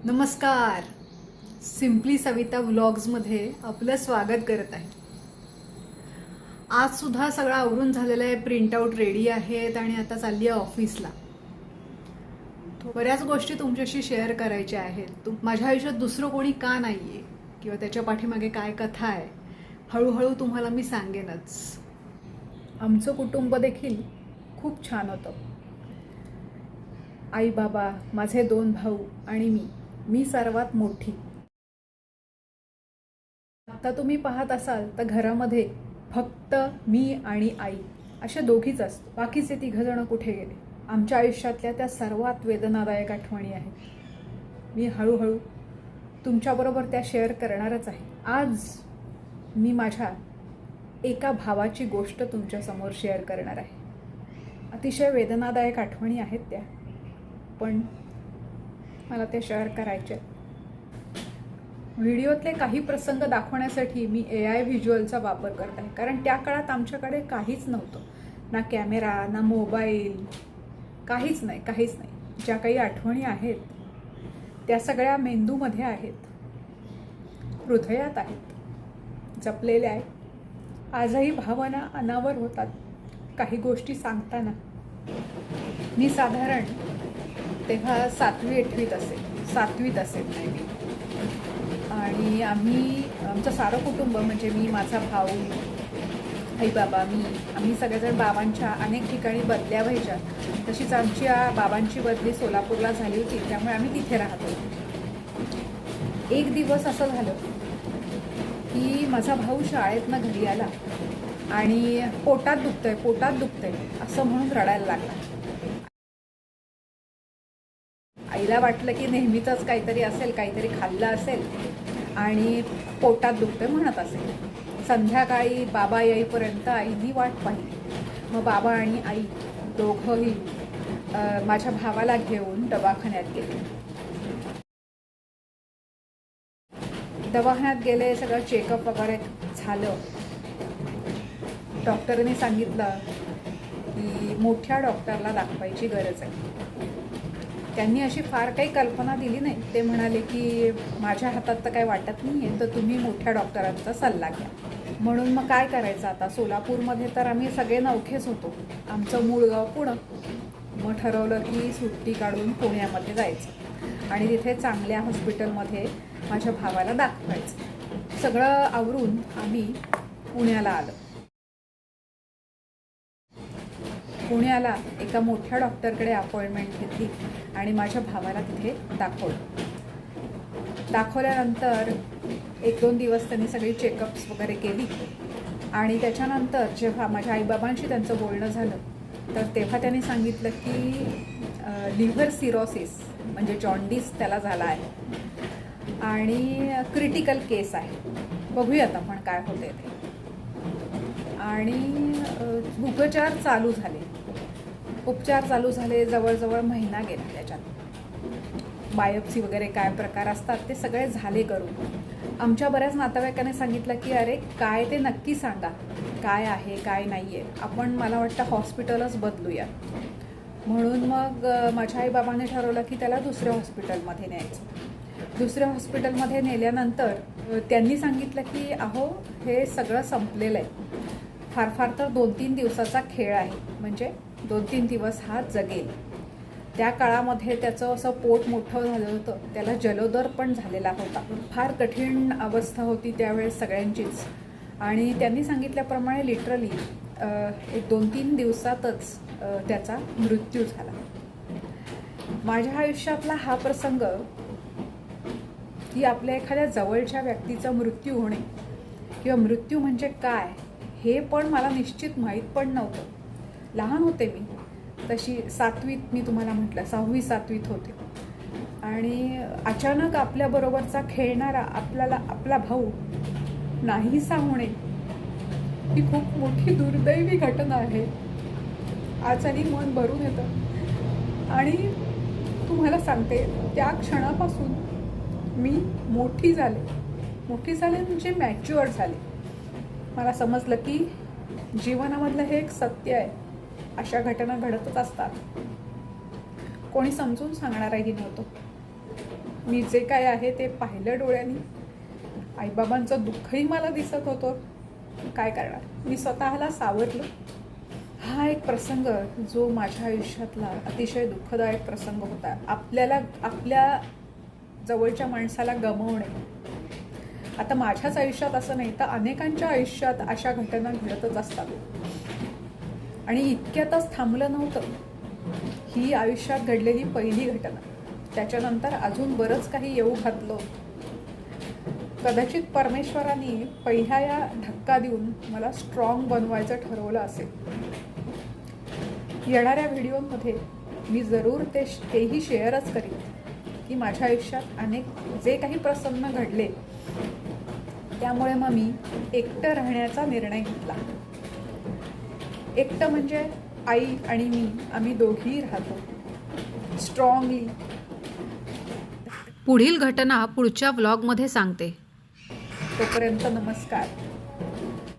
नमस्कार. सिम्पली सविता व्लॉग्समध्ये आपलं स्वागत करत आहे. आज सुद्धा सगळं आवरून झालेलं आहे, प्रिंटआउट रेडी आहेत आणि आता चालली आहे ऑफिसला. बऱ्याच गोष्टी तुमच्याशी शेअर करायच्या आहेत. माझ्या आयुष्यात दुसरं कोणी का नाहीये किंवा त्याच्या पाठीमागे काय कथा आहे, हळूहळू तुम्हाला मी सांगेनच. आमचं कुटुंब देखील खूप छान होतं. आई बाबा, माझे 2 भाऊ आणि मी सर्वात मोठी. आता तुम्ही पाहत असाल तर घरामध्ये फक्त मी आणि आई अशा दोघीच असतो. बाकीचे 3 जण कुठे गेले. आमच्या आयुष्यातल्या त्या सर्वात वेदनादायक आठवणी आहेत. मी हळूहळू तुमच्याबरोबर त्या शेअर करणारच आहे. आज मी माझ्या एका भावाची गोष्ट तुमच्यासमोर शेअर करणार आहे. अतिशय वेदनादायक आठवणी आहेत त्या, पण मला ते शेअर करायचे. व्हिडिओतले काही प्रसंग दाखवण्यासाठी मी AI व्हिज्युअलचा वापर करत आहे, कारण त्या काळात आमच्याकडे काहीच नव्हतं. ना कॅमेरा, ना मोबाईल, काहीच नाही. ज्या काही आठवणी आहेत त्या सगळ्या मेंदूमध्ये आहेत, हृदयात आहेत, जपलेल्या आहेत. आजही भावना अनावर होतात काही गोष्टी सांगताना. मी साधारण तेव्हा 7वी-8वीत असेल नाही मी. आणि आमचं सारं कुटुंब म्हणजे मी, माझा भाऊ, आई बाबा, आम्ही सगळेजण बाबांच्या अनेक ठिकाणी बदल्या व्हायच्या. तशीच आमच्या बाबांची बदली सोलापूरला झाली होती, त्यामुळे आम्ही तिथे राहतो. एक दिवस असं झालं की माझा भाऊ शाळेतनं घरी आला आणि पोटात दुखतंय असं म्हणून रडायला लागला. आईला वाटलं की नेहमीचंच काहीतरी असेल, काहीतरी खाल्लं असेल आणि पोटात दुखतंय म्हणत असेल. संध्याकाळी बाबा येईपर्यंत आईनी वाट पाहिली. मग बाबा आणि आई दोघंही माझ्या भावाला घेऊन दवाखान्यात गेले. सगळं चेकअप वगैरे झालं. डॉक्टरने सांगितलं की मोठ्या डॉक्टरला दाखवायची गरज आहे. त्यांनी अशी फार काही कल्पना दिली नाही. ते म्हणाले की माझ्या हातात तर काही वाटत नाही आहे, तर तुम्ही मोठ्या डॉक्टरांचा सल्ला घ्या. म्हणून मग काय करायचं आता. सोलापूरमध्ये तर आम्ही सगळे नवखेच होतो. आमचं मूळ गाव पुणं. मग ठरवलं की सुट्टी काढून पुण्यामध्ये जायचं आणि तिथे चांगल्या हॉस्पिटलमध्ये माझ्या भावाला दाखवायचं. सगळं आवरून आम्ही पुण्याला आलो. पुण्याला एका मोठ्या डॉक्टरकडे अपॉइंटमेंट घेतली आणि माझ्या भावाला तिथे दाखवल्यानंतर 1-2 दिवस त्यांनी सगळी चेकअप्स वगैरे केली. आणि त्याच्यानंतर जेव्हा माझ्या आईबाबांशी त्यांचं बोलणं झालं तर तेव्हा त्यांनी सांगितलं की लिव्हर सिरोसिस म्हणजे जॉन्डिस त्याला झाला आहे आणि क्रिटिकल केस आहे. बघूयात आपण काय होते ते. आणि उपचार चालू झाले. जवळजवळ महिना गेला. त्याच्यात बायोप्सी वगैरे काय प्रकार असतात ते सगळे झाले करून. आमच्या बऱ्याच नातेवाईकांनी सांगितलं की अरे काय ते नक्की सांगा, काय आहे काय नाही आहे. आपण मला वाटतं हॉस्पिटलच बदलूया. म्हणून मग माझ्या आईबाबांनी ठरवलं की त्याला दुसऱ्या हॉस्पिटलमध्ये न्यायचं. दुसऱ्या हॉस्पिटलमध्ये नेल्यानंतर त्यांनी सांगितलं की अहो हे सगळं संपलेलं आहे. फार तर 2-3 दिवसाचा खेळ आहे, म्हणजे 2-3 दिवस हा जगेल. त्या काळामध्ये त्याचं असं पोट मोठं झालं होतं. त्याला जलोदर पण झालेला होता. फार कठीण अवस्था होती त्यावेळेस सगळ्यांचीच. आणि त्यांनी सांगितल्याप्रमाणे लिटरली 1-2-3 दिवसातच त्याचा मृत्यू झाला. माझ्या आयुष्यातला हा प्रसंग की आपल्या एखाद्या जवळच्या व्यक्तीचा मृत्यू होणे किंवा मृत्यू म्हणजे काय हे पण मला निश्चित माहीत पण नव्हतं. लहान होते मी तशी. 7वीत मी तुम्हाला म्हटलं, 6वी-7वीत होते. आणि अचानक आपल्याबरोबरचा खेळणारा आपला भाऊ नाहीसा होणे ही खूप मोठी दुर्दैवी घटना आहे. आजही मन भरून येतं. आणि तुम्हाला सांगते त्या क्षणापासून मी मोठी झाले म्हणजे मॅच्युअर झाले. मला समजलं की जीवनामधलं हे एक सत्य आहे. अशा घटना घडतच असतात. कोणी समजून सांगणारही नव्हतं. मी जे काय आहे ते पाहिलं डोळ्यांनी. आईबाबांचं दुःखही मला दिसत होतं. काय करणार, मी स्वतःला सावरलं. हा एक प्रसंग जो माझ्या आयुष्यातला अतिशय दुःखदायक प्रसंग होता. आपल्याला आपल्या जवळच्या माणसाला गमावणे. आता माझ्याच आयुष्यात असं नाही तर अनेकांच्या आयुष्यात अशा घटना घडतच असतात. आणि इतक्यातच थांबलं नव्हतं. ही आयुष्यात घडलेली पहिली घटना. त्याच्यानंतर अजून बरंच काही येऊ घातलं. कदाचित परमेश्वराने पहिल्या या धक्का देऊन मला स्ट्रॉंग बनवायचं ठरवलं असेल. येणाऱ्या व्हिडिओमध्ये मी जरूर तेही शेअरच करीन की माझ्या आयुष्यात अनेक जे काही प्रसंग घडले त्यामुळे मग मी एकटं राहण्याचा निर्णय घेतला. एकटं म्हणजे आई आणि मी, आम्ही दोघीही राहतो स्ट्रॉंगली. पुढील घटना पुढच्या व्लॉगमध्ये सांगते. तोपर्यंत नमस्कार.